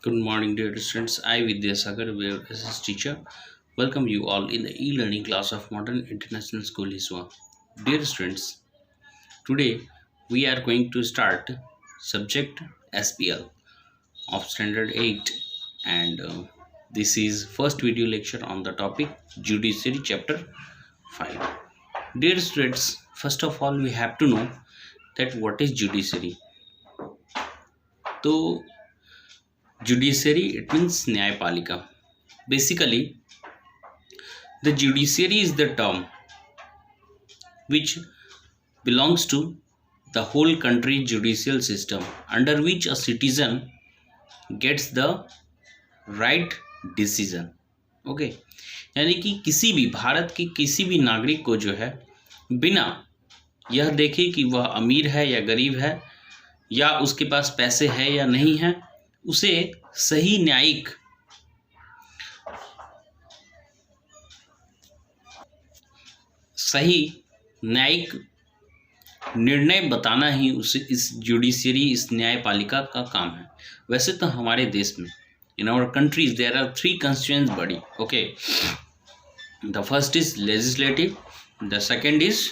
Good morning, dear students. I, Vidyasagar, where as teacher, welcome you all in the e-learning class of Modern International School Hiswa. Dear students, today we are going to start subject SPL of Standard 8, and this is first video lecture on the topic Judiciary Chapter 5. Dear students, first of all, we have to know that what is judiciary. So, judiciary, it means न्यायपालिका. Basically, the judiciary is the term which belongs to the whole country judicial system under which a citizen gets the right decision. Okay यानी कि किसी भी भारत के किसी भी नागरिक को जो है बिना यह देखे कि वह अमीर है या गरीब है या उसके पास पैसे है या नहीं है, उसे सही न्यायिक निर्णय बताना ही उसे इस जुडिशियरी, इस न्यायपालिका का काम है. वैसे तो हमारे देश में in our countries there are 3 constituent body. Okay, the first is legislative, the second is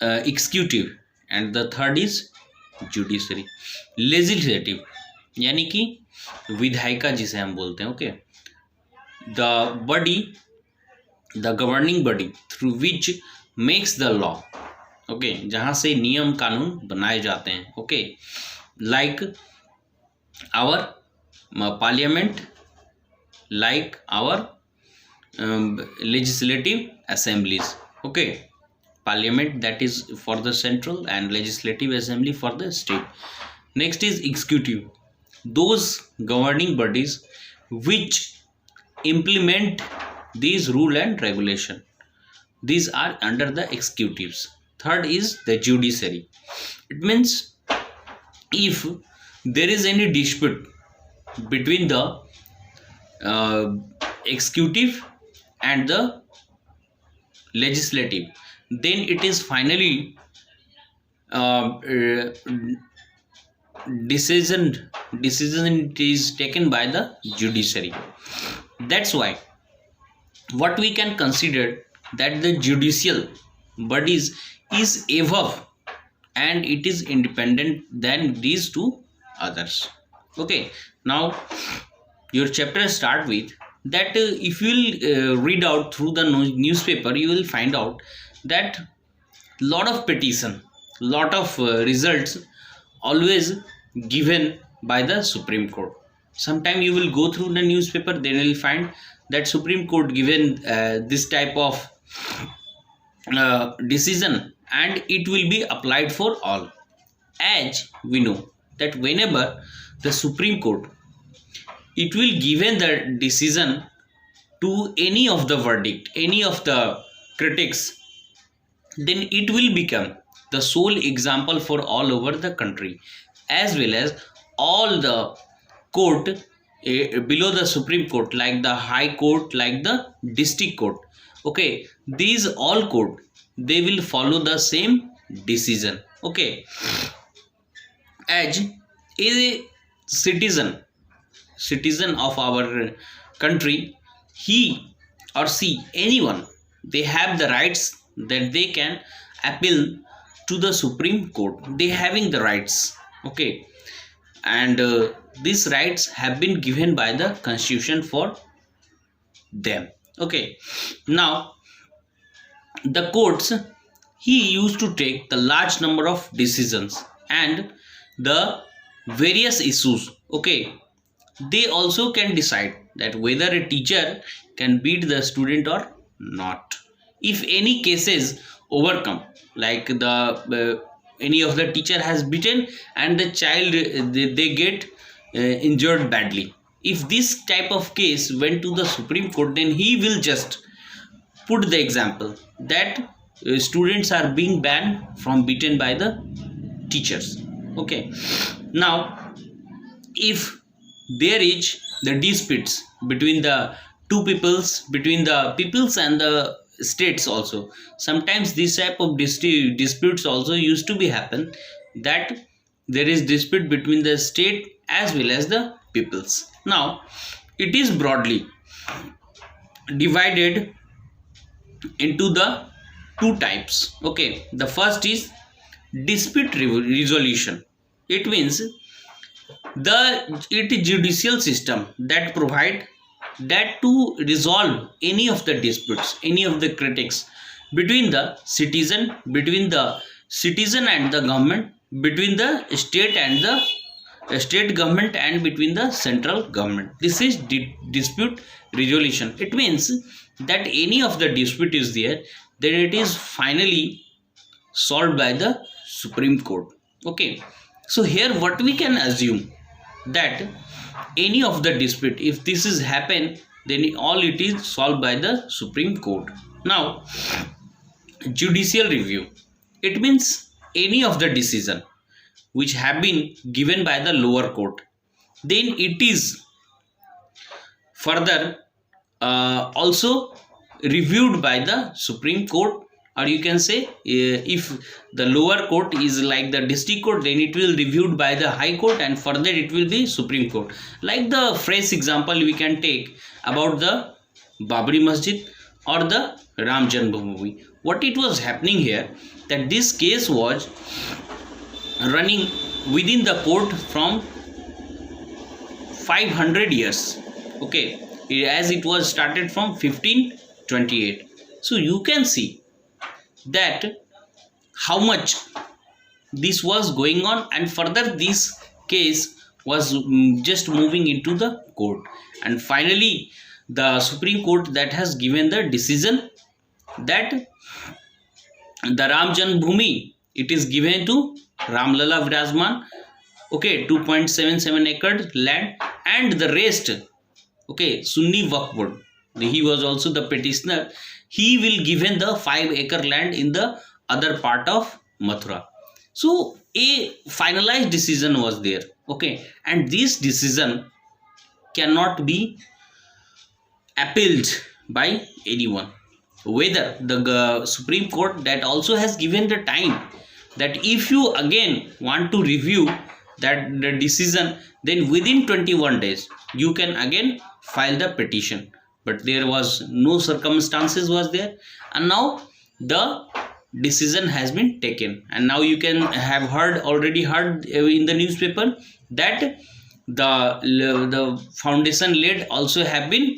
executive and the third is judiciary. Legislative यानी कि विधायिका जिसे हम बोलते हैं. Okay, the governing body through which makes the law. Okay, जहाँ से नियम कानून बनाए जाते हैं. Okay, like our parliament, like our legislative assemblies. Okay, parliament that is for the central and legislative assembly for the state. Next is executive, those governing bodies which implement these rule and regulation. These are under the executives. Third is the judiciary. It means if there is any dispute between the executive and the legislative, then it is finally decision it is taken by the judiciary. That's why what we can consider that the judicial bodies is above and it is independent than these two others. Okay, now your chapter start with that if you will read out through the newspaper, you will find out that lot of petition, lot of results always given by the Supreme Court. Sometime you will go through the newspaper, then you will find that Supreme Court given this type of decision and it will be applied for all. As we know that whenever the Supreme Court, it will given the decision to any of the verdict, any of the critics, then it will become the sole example for all over the country, as well as all the court below the Supreme Court, like the High Court, like the District Court. Okay, these all court, they will follow the same decision. Okay, as a citizen of our country, he or she, anyone, they have the rights that they can appeal to the Supreme Court. They having the rights. Okay, and these rights have been given by the Constitution for them. Okay, now the courts, he used to take the large number of decisions and the various issues. Okay, they also can decide that whether a teacher can beat the student or not. If any cases overcome, like the any of the teacher has beaten and the child they get injured badly, if this type of case went to the Supreme Court, then he will just put the example that students are being banned from beaten by the teachers. Okay, now if there is the disputes between the between the peoples and the states also, sometimes this type of disputes also used to be happen, that there is dispute between the state as well as the peoples. Now it is broadly divided into the two types. Okay, the first is dispute resolution. It means it is judicial system that provide that to resolve any of the disputes, any of the critics between the citizen and the government, between the state and the state government, and between the central government. This is dispute resolution. It means that any of the dispute is there, then it is finally solved by the Supreme Court. Okay, so here what we can assume, that any of the dispute, if this is happen, then all it is solved by the Supreme Court. Now judicial review, it means any of the decision which have been given by the lower court, then it is further also reviewed by the Supreme Court. Or you can say, if the lower court is like the district court, then it will reviewed by the high court, and further it will be Supreme Court. Like the fresh example we can take about the Babri Masjid or the Ram Janmabhoomi. What it was happening here, that this case was running within the court from 500 years. Okay, as it was started from 1528. So you can see that how much this was going on, and further this case was just moving into the court, and finally the Supreme Court that has given the decision that the Ram Janmabhoomi, it is given to Ramlala Virajman, okay, 2.77 acre land, and the rest, okay, Sunni Waqf Board, he was also the petitioner, he will given the 5 acre land in the other part of Mathura. So a finalized decision was there. Okay, and this decision cannot be appealed by anyone. Whether the Supreme Court that also has given the time that if you again want to review that the decision, then within 21 days you can again file the petition. But there was no circumstances was there, and now the decision has been taken. And now you can have already heard in the newspaper that the foundation lead also have been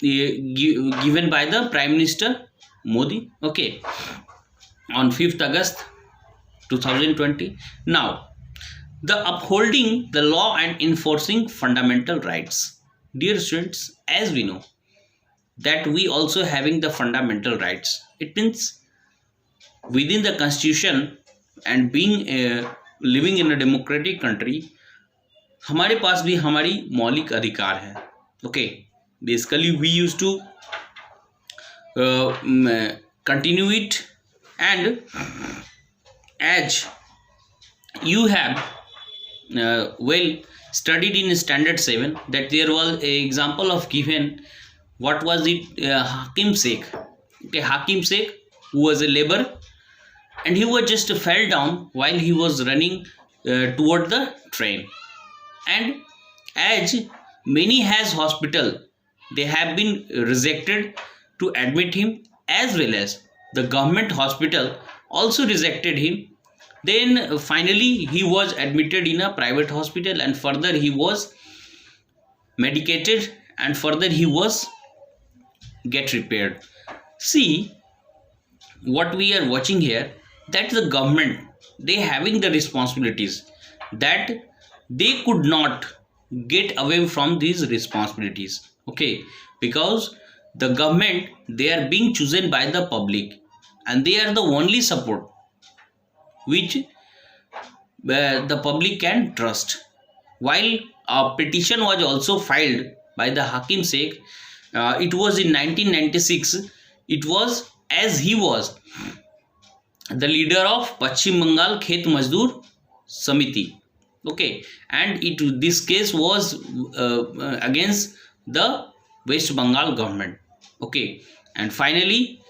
given by the Prime Minister Modi, okay, on 5th August 2020. Now the upholding the law and enforcing fundamental rights. Dear students, as we know that we also having the fundamental rights, it means within the constitution and being living in a democratic country, हमारे पास भी हमारी मौलिक अधिकार है. Okay, basically we used to continue it, and as you have well studied in standard 7, that there was a example of given, what was it, Hakim Sheikh. Okay, Hakim Sheikh, who was a laborer, and he was just fell down while he was running toward the train, and as many has hospital, they have been rejected to admit him, as well as the government hospital also rejected him. Then finally he was admitted in a private hospital, and further he was medicated, and further he was get repaired. See what we are watching here, that the government, they having the responsibilities, that they could not get away from these responsibilities. Okay, because the government, they are being chosen by the public, and they are the only support which the public can trust. While a petition was also filed by the Hakim Sheikh, it was in 1996. It was as he was the leader of Paschim Bengal Khet Mazdoor Samiti. Okay, and this case was against the West Bengal government. Okay, and finally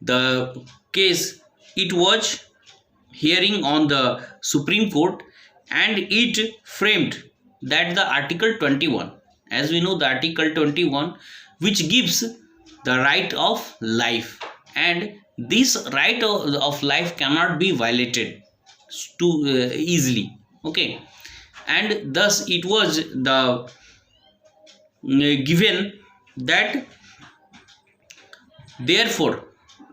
the case, it was hearing on the Supreme Court, and it framed that the Article 21, as we know the Article 21, which gives the right of life, and this right of life cannot be violated too easily. Okay, and thus it was the given that therefore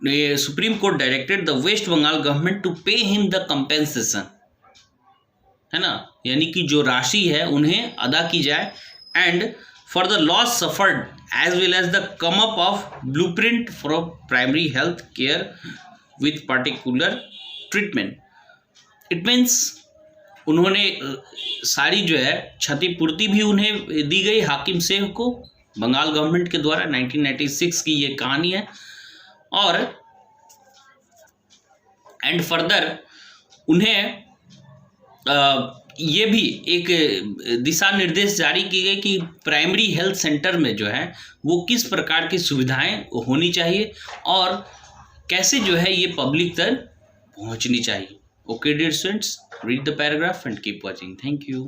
the Supreme Court directed the West Bengal government to pay him the compensation, है ना, यानी कि जो राशि है उन्हें अदा की जाए, and for the loss suffered as well as the come up of blueprint for primary health care with particular treatment. It means उन्होंने सारी जो है क्षतिपूर्ति भी उन्हें दी गई हाकिम सेह को बंगाल गवर्नमेंट के द्वारा। 1996 की ये कहानी है। और एंड फर्दर उन्हें ये भी एक दिशा निर्देश जारी की गई कि प्राइमरी हेल्थ सेंटर में जो है वो किस प्रकार की सुविधाएं होनी चाहिए और कैसे जो है ये पब्लिक तक पहुंचनी चाहिए। Okay dear students, read the paragraph and keep watching. Thank you.